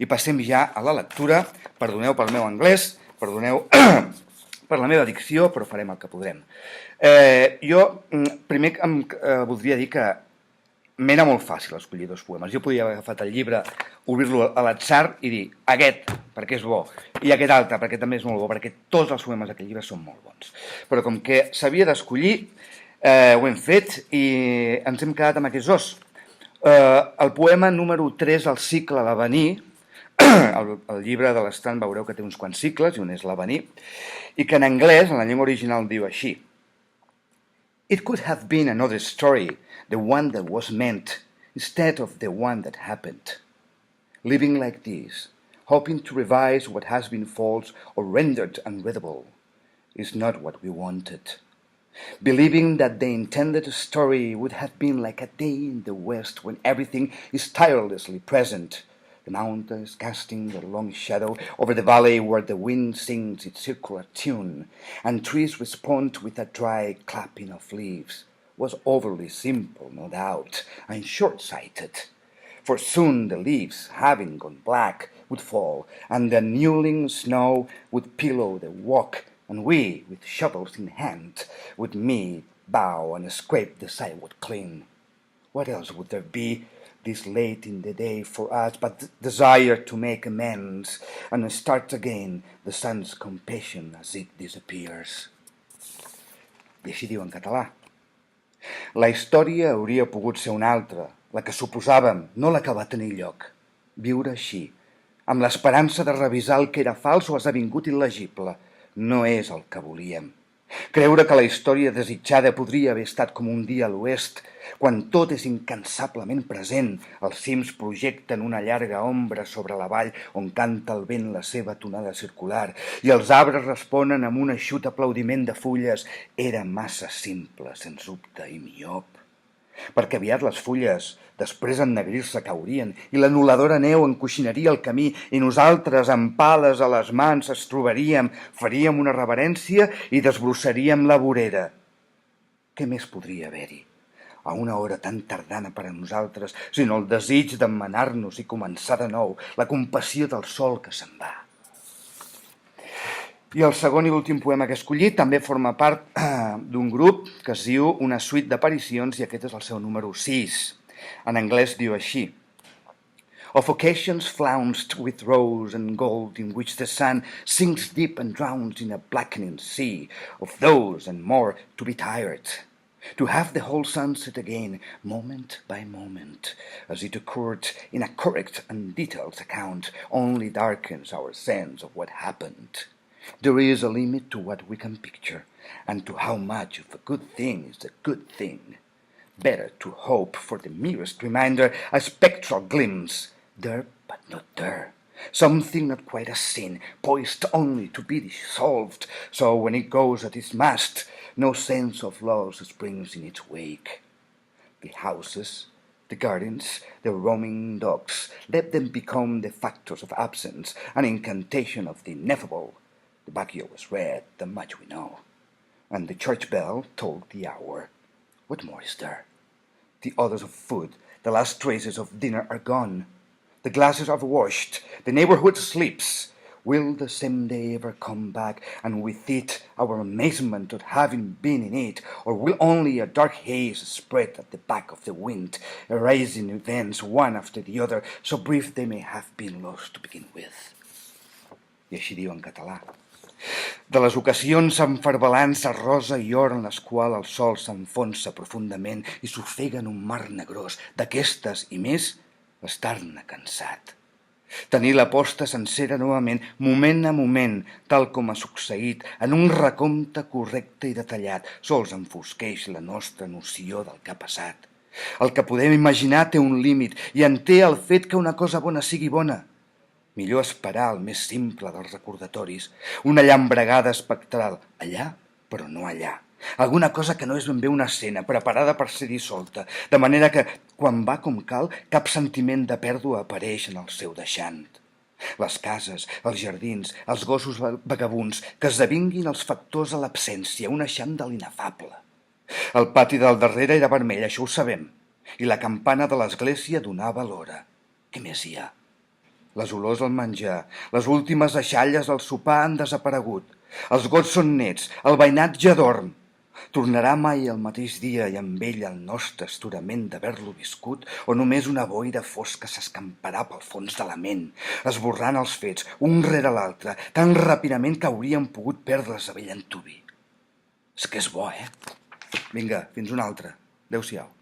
I passem ja a la lectura. Perdoneu pel meu anglès, perdoneu per la meva dicció, però farem el que podrem. Jo primer voldria dir que m'era molt fàcil escollir dos poemes. Jo podia haver agafat el llibre, obrir-lo a l'atzar i dir aquest, perquè és bo, i aquest altre, perquè també és molt bo, perquè tots els poemes d'aquest llibre són molt bons. Però com que s'havia d'escollir, ho hem fet i ens hem quedat amb aquests dos. El poema número 3 del cicle L'Avenir, el llibre de l'Estant veureu que té uns quants cicles, i un és L'Avenir, i que en anglès, en la llengua original, diu així: It could have been another story, the one that was meant, instead of the one that happened. Living like this, hoping to revise what has been false or rendered unreadable, is not what we wanted. Believing that the intended story would have been like a day in the West when everything is tirelessly present, the mountains casting their long shadow over the valley where the wind sings its circular tune, and trees respond with a dry clapping of leaves, was overly simple, no doubt, and short-sighted. For soon the leaves, having gone black, would fall, and the newling snow would pillow the walk, and we, with shovels in hand, would meet, bow, and scrape the sidewalk clean. What else would there be this late in the day for us but desire to make amends and start again the sun's compassion as it disappears? I així diu en català. La història hauria pogut ser una altra, la que suposàvem, no la que va tenir lloc. Viure així, amb l'esperança de revisar el que era fals o esdevingut il·legible, no és el que volíem. Creure que la història desitjada podria haver estat com un dia a l'oest, quan tot és incansablement present, els cims projecten una llarga ombra sobre la vall on canta el vent la seva tonada circular i els arbres responen amb un eixut aplaudiment de fulles, era massa simple, sens dubte, i miop. Perquè aviat les fulles, després d'ennegrir-se, caurien i l'anuladora neu encoixinaria el camí i nosaltres, amb pales a les mans, es trobaríem, faríem una reverència i desbrossaríem la vorera. Què més podria haver-hi? A una hora tan tardana per a nosaltres, sinó el desig d'emmenar-nos i començar de nou, la compassió del sol que se'n va. I el segon i l'últim poema que he escollit també forma part d'un grup que es diu Una suite d'aparicions i aquest és el seu número 6. En anglès diu així: Of occasions flounced with rose and gold in which the sun sinks deep and drowns in a blackening sea, of those and more to be tired. To have the whole sunset again, moment by moment, as it occurred in a correct and detailed account, only darkens our sense of what happened. There is a limit to what we can picture, and to how much of a good thing is a good thing. Better to hope for the merest reminder, a spectral glimpse, there but not there. Something not quite a sin, poised only to be dissolved, so when it goes at its mast, no sense of loss springs in its wake. The houses, the gardens, the roaming dogs, let them become the factors of absence, an incantation of the ineffable. The backyard was red, the much we know, and the church bell tolled the hour. What more is there? The odors of food, the last traces of dinner are gone. The glasses are washed, the neighborhood sleeps. Will the same day ever come back, and with it our amazement at having been in it, or will only a dark haze spread at the back of the wind, erasing events one after the other, so brief they may have been lost to begin with? I així diu en català. De les ocasions enfarvelants a rosa i or en les quals el sol s'enfonsa profundament i s'ofega en un mar negrós, d'aquestes i més, estar-ne cansat. Tenir la posta sencera novament, moment a moment, tal com ha succeït, en un recompte correcte i detallat, sols enfosqueix la nostra noció del que ha passat. El que podem imaginar té un límit i en té el fet que una cosa bona sigui bona. Millor esperar el més simple dels recordatoris, una llambregada espectral, allà, però no allà. Alguna cosa que no és ben bé una escena, preparada per ser dissolta, de manera que, quan va com cal, cap sentiment de pèrdua apareix en el seu deixant. Les cases, els jardins, els gossos vagabunds, que esdevinguin els factors a l'absència, un eixam de l'inefable. El pati del darrere era vermell, això ho sabem, i la campana de l'església donava l'hora. Què més hi ha? Les olors al menjar, les últimes deixalles al sopar han desaparegut. Els gots són nets, el veïnat ja dorm. Tornarà mai el mateix dia i amb ell el nostre esturament d'haver-lo viscut o només una boira fosca s'escamparà pel fons de la ment, esborrant els fets, un rere l'altre, tan ràpidament que hauríem pogut perdre's a bell antuvi. És que és bo, eh? Vinga, fins una altra. Adéu-siau.